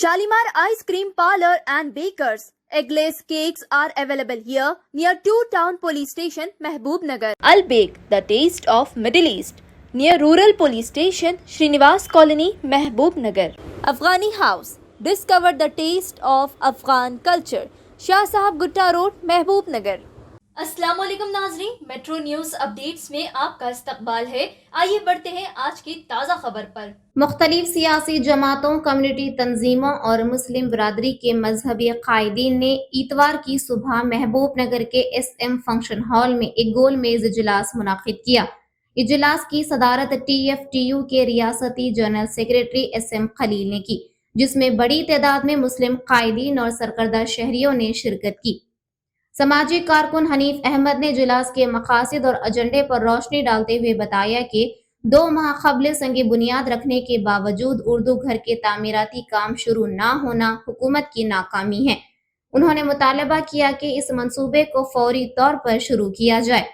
Shalimar Ice Cream Parlor and Bakers. Eggless cakes are available here near 2 Town Police Station, Mehboob Nagar. Al Bake, the taste of Middle East, near Rural Police Station, Srinivas Colony, Mehboob Nagar. Afghani House, discover the taste of Afghan culture. Shah Sahab Gutta Road, Mehboob Nagar. अस्सलामुअलैकुम नाज़रीन, metro news updates में आपका इस्तकबाल है। आइए बढ़ते हैं आज की ताज़ा खबर पर। मुख्तलिफ सियासी जमातों, कम्युनिटी तंजीमों और मुस्लिम बरादरी के मजहबी कायदीन ने इतवार की सुबह महबूब नगर के SM फंक्शन हॉल में एक गोल मेज इजलास मुनाकिद किया। इजलास की सदारत TFTU के रियासती जनरल सेक्रेटरी SM खलील ने की, जिसमें बड़ी तादाद में मुस्लिम कायदीन और सरकर्दा शहरियों ने शिरकत की। समाजी कारकुन हनीफ अहमद ने इजलास के मकासद और एजेंडे पर रोशनी डालते हुए बताया कि 2 माह कबल संग बुनियाद रखने के बावजूद उर्दू घर के तामीराती काम शुरू ना होना हुकूमत की नाकामी है। उन्होंने मुतालबा किया कि इस मंसूबे को फौरी तौर पर शुरू किया जाए।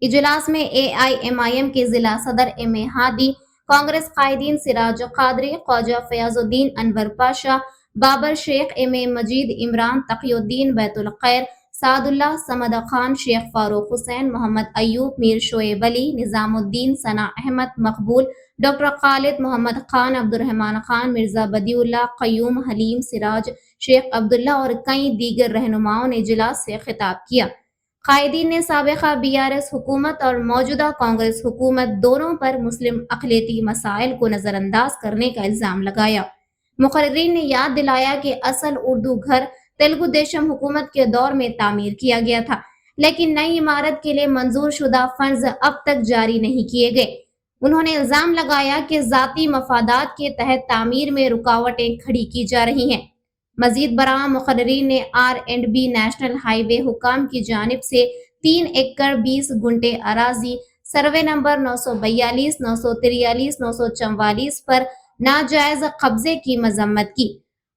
इजलास में AIMIM के जिला सदर M.A. हादी, कांग्रेस कायदीन सिराज कादरी, ख्वाजा फयाजुद्दीन अनवर पाशा, बाबर शेख, M.A. मजीद, इमरान तकीउद्दीन, बैतुल खैर, सादुल्लाह, समद खान, शेख फारूक हुसैन, मोहम्मद अयूब, मीर शोएब अली, निजामुद्दीन, सना अहमद, मकबूल, डॉक्टर खालिद, मोहम्मद खान, अब्दुर्रहमान खान, मिर्जा बदिउल्लाह, कयूम, हलीम, सिराज, शेख अब्दुल्ला और कई दीगर रहनुमाओं ने इजलास से खिताब किया। कायदीन ने साबिका BRS हुकूमत और मौजूदा कांग्रेस हुकूमत दोनों पर मुस्लिम अक़लियती मसाइल को नज़रअंदाज करने का इल्ज़ाम लगाया। मुक़र्रिरीन ने याद दिलाया कि असल उर्दू घर तेलुगु देशम हुकूमत के दौर में तामीर किया गया था, लेकिन नई इमारत के लिए मंजूर शुदा फंड्स अब तक जारी नहीं किए गए। उन्होंने इल्जाम लगाया कि जाती मफादात के तहत तामीर में रुकावटें खड़ी की जा रही हैं। मजीद बराह मुक़र्रिरीन ने R&B नेशनल हाईवे हुकाम की जानिब से 3 एकड़ 20 गुंटे अराजी सर्वे नंबर 942, 943, 944 पर नाजायज कब्जे की मजम्मत की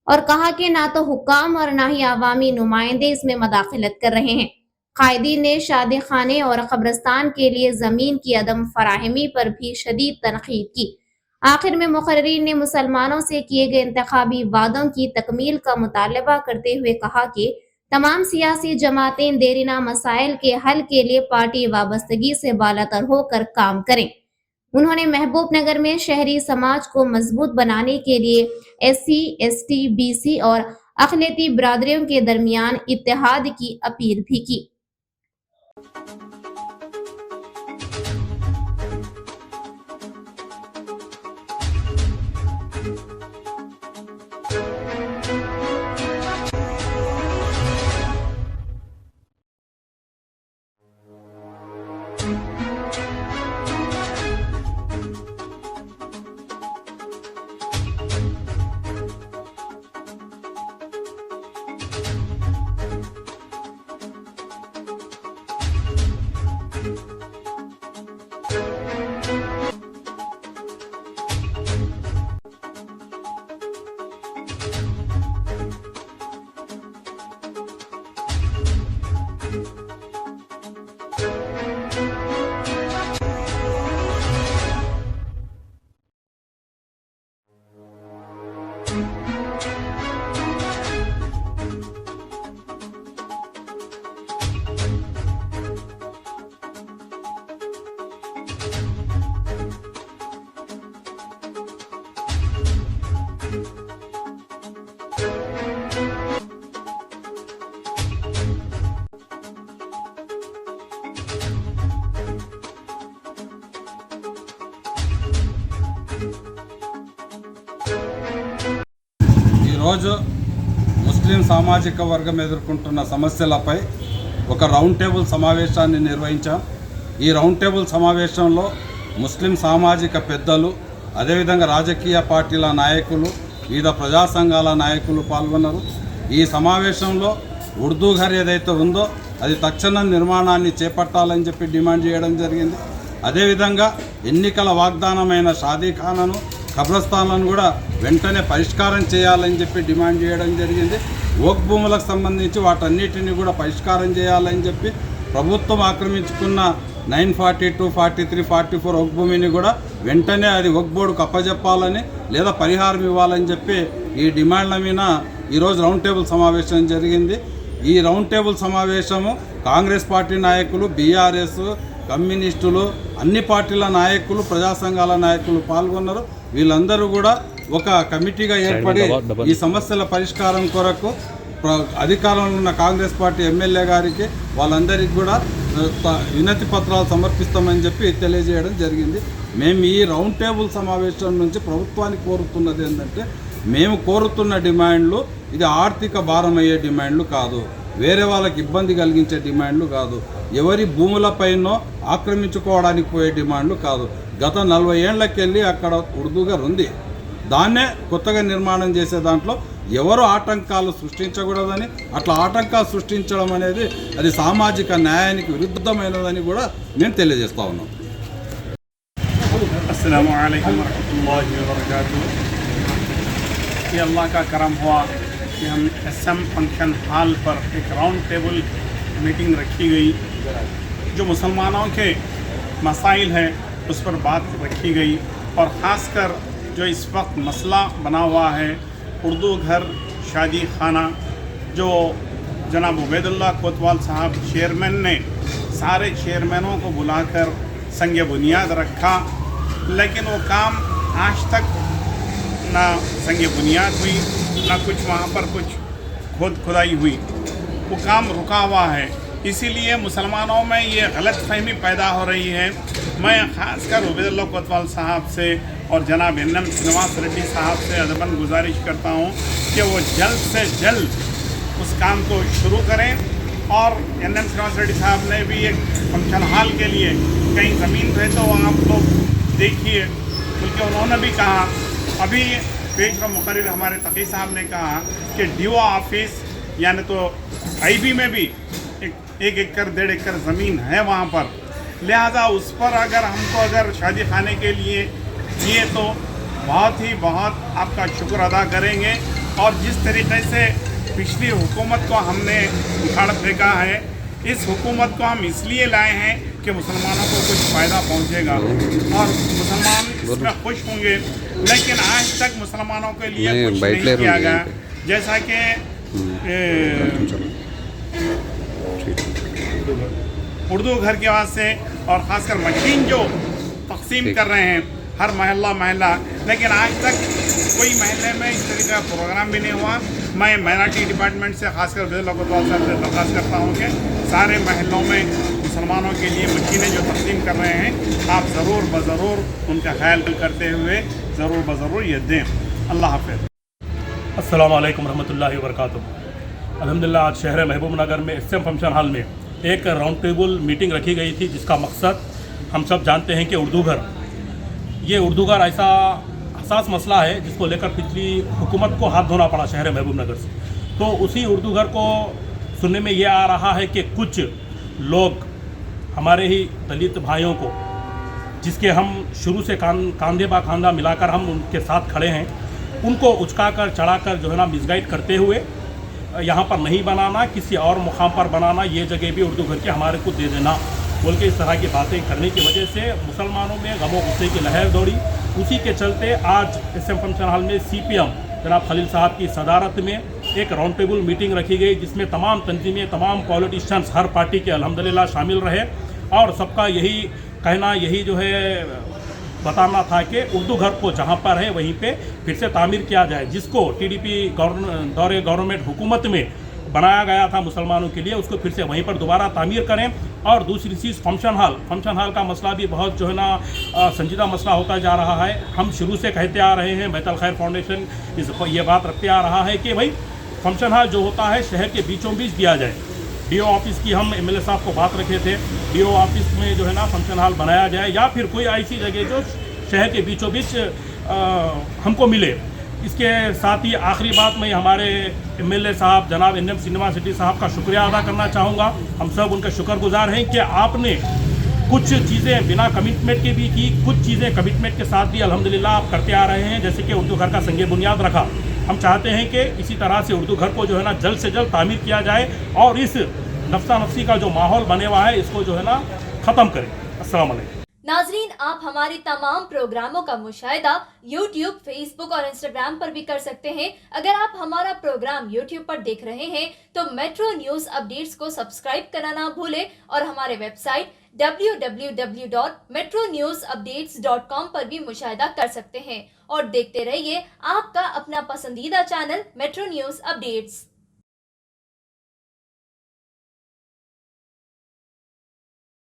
और कहा कि ना तो हुकाम और ना ही आवामी नुमाइंदे इसमें मदाखलत कर रहे हैं। कायदीन ने शादी खाने और कब्रिस्तान के लिए जमीन की अदम फराहमी पर भी शदीद तनकीद की। आखिर में मुक़र्रिरीन ने मुसलमानों से किए गए इंतखाबी वादों की तकमील का मुतालबा करते हुए कहा कि तमाम सियासी जमातें देरीना मसाइल के हल के लिए पार्टी वाबस्तगी से बालातर होकर काम करें। उन्होंने महबूब नगर में शहरी समाज को मजबूत बनाने के लिए SC, ST, BC और अक़लियती बरादरियों के दरमियान इत्तेहाद की अपील भी की। ఈరోజు ముస్లిం సామాజిక వర్గం ఎదుర్కొంటున్న సమస్యలపై ఒక రౌండ్ టేబుల్ సమావేశాన్ని నిర్వహించాం. ఈ రౌండ్ టేబుల్ సమావేశంలో ముస్లిం సామాజిక పెద్దలు, అదేవిధంగా రాజకీయ పార్టీల నాయకులు, వివిధ ప్రజా సంఘాల నాయకులు పాల్గొన్నారు. ఈ సమావేశంలో ఉర్దూ ఘర్ ఏదైతే ఉందో అది తక్షణ నిర్మాణాన్ని చేపట్టాలని చెప్పి డిమాండ్ చేయడం జరిగింది. అదేవిధంగా ఎన్నికల వాగ్దానమైన షాదీఖానాను, కబ్రస్థానాలను కూడా వెంటనే పరిష్కారం చేయాలని చెప్పి డిమాండ్ చేయడం జరిగింది. వక్ఫ్ భూములకు సంబంధించి వాటన్నిటిని కూడా పరిష్కారం చేయాలని చెప్పి ప్రభుత్వం ఆక్రమించుకున్న 942, 43, 44 వక్ఫ్ భూమిని కూడా వెంటనే అది వక్ఫ్ బోర్డుకు అప్పజెప్పాలని లేదా పరిహారం ఇవ్వాలని చెప్పి ఈ డిమాండ్ల మీద ఈరోజు రౌండ్ టేబుల్ సమావేశం జరిగింది. ఈ రౌండ్ టేబుల్ సమావేశము కాంగ్రెస్ పార్టీ నాయకులు, బీఆర్ఎస్, కమ్యూనిస్టులు, అన్ని పార్టీల నాయకులు, ప్రజా సంఘాల నాయకులు పాల్గొన్నారు. వీళ్ళందరూ కూడా ఒక కమిటీగా ఏర్పడి ఈ సమస్యల పరిష్కారం కొరకు అధికారంలో ఉన్న కాంగ్రెస్ పార్టీ ఎమ్మెల్యే గారికి వాళ్ళందరికీ కూడా వినతి పత్రాలు సమర్పిస్తామని చెప్పి తెలియజేయడం జరిగింది. మేము ఈ రౌండ్ టేబుల్ సమావేశం నుంచి ప్రభుత్వానికి కోరుతున్నది ఏంటంటే, మేము కోరుతున్న డిమాండ్లు ఇది ఆర్థిక భారం అయ్యే డిమాండ్లు కాదు, వేరే వాళ్ళకి ఇబ్బంది కలిగించే డిమాండ్లు కాదు, ఎవరి భూములపైనో ఆక్రమించుకోవడానికి పోయే డిమాండ్లు కాదు. గత 40 ఏళ్లకెళ్ళి అక్కడ ఉర్దూగారు ఉంది. దాన్నే కొత్తగా నిర్మాణం చేసే దాంట్లో ఎవరు ఆటంకాలు సృష్టించకూడదని, అట్లా ఆటంకాలు సృష్టించడం అనేది అది సామాజిక న్యాయానికి విరుద్ధమైనదని కూడా మేము తెలియజేస్తా ఉన్నాం. अस्सलामु अलैकुम वरहमतुल्लाहि वबरकातुहू। ये अल्लाह का करम हुआ कि हम SM फंक्शन हॉल पर एक राउंड टेबल मीटिंग रखी गई। जो मुसलमानों के मसाइल हैं उस पर बात रखी गई, और ख़ासकर जो इस वक्त मसला बना हुआ है उर्दू घर शादी खाना, जो जनाब उबैदुल्लाह कोतवाल साहब चेयरमैन ने सारे चेयरमैनों को बुलाकर संग बुनियाद रखा, लेकिन वो काम आज तक ना संग बुनियाद हुई, ना कुछ वहाँ पर कुछ खुदाई हुई, वो काम रुका हुआ है। इसीलिए मुसलमानों में ये गलत फहमी पैदा हो रही है। मैं ख़ासकर उबैदुल्लाह कोतवाल साहब से और जनाब NM श्रीनिवास रेड्डी साहब से अदबन गुजारिश करता हूँ कि वो जल्द से जल्द उस काम को शुरू करें। और NM श्रीनिवास रेड्डी साहब ने भी एक फंक्शन हॉल के लिए कहीं ज़मीन है तो आप लोग देखिए, बल्कि उन्होंने भी कहा, अभी पेशवा मुकर्रिर हमारे तकी साहब ने कहा कि DO ऑफिस यानी तो IB में भी 1 एकड़ 1.5 एकड़ ज़मीन है वहाँ पर, लिहाजा उस पर अगर हमको अगर शादी खाने के लिए दिए तो बहुत आपका शुक्र अदा करेंगे। और जिस तरीके से पिछली हुकूमत को हमने उखाड़ फेंका है, इस हुकूमत को हम इसलिए लाए हैं कि मुसलमानों को कुछ फ़ायदा पहुंचेगा और मुसलमान इसमें खुश होंगे, लेकिन आज तक मुसलमानों के लिए कुछ नहीं किया गया। जैसा कि उर्दू घर के वास्ते और ख़ासकर मशीन जो तकसीम कर रहे हैं हर महल्ला, लेकिन आज तक कोई महल्ले में इस तरीके का प्रोग्राम भी नहीं हुआ। मैं माइनॉरिटी डिपार्टमेंट से खासकर उबैदुल्लाह कोतवाल साहब से दरख्वास्त करता हूँ कि सारे महल्लों में मुसलमानों के लिए मशीनें जो तकसीम कर रहे हैं आप ज़रूर ज़रूर उनका ख्याल करते हुए ज़रूर ये दें। अल्लाह हाफ़िज़। अस्सलामु अलैकुम रहमतुल्लाहि व बरकातुहू। अल्हम्दुलिल्लाह आज शहर महबूब नगर में SM फंक्शन हॉल में एक राउंड टेबल मीटिंग रखी गई थी, जिसका मकसद हम सब जानते हैं कि उर्दू घर, ये उर्दू घर ऐसा हसास मसला है जिसको लेकर पिछली हुकूमत को हाथ धोना पड़ा शहर महबूब नगर से। तो उसी उर्दू घर को सुनने में ये आ रहा है कि कुछ लोग हमारे ही दलित भाइयों को, जिसके हम शुरू से कांधे बा खांधा मिलाकर हम उनके साथ खड़े हैं, उनको उचकाकर चढ़ाकर जो है ना मिसगाइड करते हुए यहाँ पर नहीं बनाना, किसी और मुकाम पर बनाना, ये जगह भी उर्दू घर के हमारे को दे देना बोल के इस तरह की बातें करने की वजह से मुसलमानों में गमो गुस्से की लहर दौड़ी। उसी के चलते आज SM फंक्शन हॉल में CPM जनाब खलील साहब की सदारत में एक राउंड टेबल मीटिंग रखी गई, जिसमें तमाम तंजीमें, तमाम पॉलिटिशियंस हर पार्टी के अल्हम्दुलिल्लाह शामिल रहे, और सबका यही कहना, यही जो है बताना था कि उर्दू घर को जहाँ पर है वहीं पे फिर से तामीर किया जाए, जिसको TDP दौरे गवर्नमेंट हुकूमत में बनाया गया था मुसलमानों के लिए, उसको फिर से वहीं पर दोबारा तामीर करें। और दूसरी चीज़ फंक्शन हॉल का मसला भी बहुत जो है ना संजीदा मसला होता जा रहा है। हम शुरू से कहते आ रहे हैं, बैतुल खैर फाउंडेशन ये बात रखते आ रहा है कि भाई फंक्शन हॉल जो होता है शहर के बीचों बीच दिया जाए। DO ऑफिस की हम MLA साहब को बात रखे थे, DO ऑफिस में जो है ना फंक्शन हॉल बनाया जाए, या फिर कोई ऐसी जगह जो शहर के बीचों बीच हमको मिले। इसके साथ ही आखिरी बात मैं हमारे MLA साहब जनाब NM श्रीनिवास रेड्डी साहब का शुक्रिया अदा करना चाहूँगा। हम सब उनका शुक्रगुजार हैं कि आपने कुछ चीज़ें बिना कमिटमेंट के भी की, कुछ चीज़ें कमिटमेंट के साथ भी अल्हम्दुलिल्लाह आप करते आ रहे हैं, जैसे कि उर्दू घर का संगे बुनियाद रखा। हम चाहते हैं कि इसी तरह से उर्दू घर को जो है ना जल्द से जल्द तामीर किया जाए और इस नफ्सा नफ्सी का जो माहौल बने हुआ है इसको जो है ना ख़त्म करें। अस्सलाम वालेकुम। नाजरीन, आप हमारे तमाम प्रोग्रामों का मुशाहिदा YouTube, Facebook और Instagram पर भी कर सकते हैं। अगर आप हमारा प्रोग्राम YouTube पर देख रहे हैं तो मेट्रो न्यूज अपडेट्स को सब्सक्राइब करना ना भूलें और हमारे वेबसाइट www.metronewsupdates.com पर भी मुशाहिदा कर सकते हैं और देखते रहिए आपका अपना पसंदीदा चैनल मेट्रो न्यूज अपडेट्स।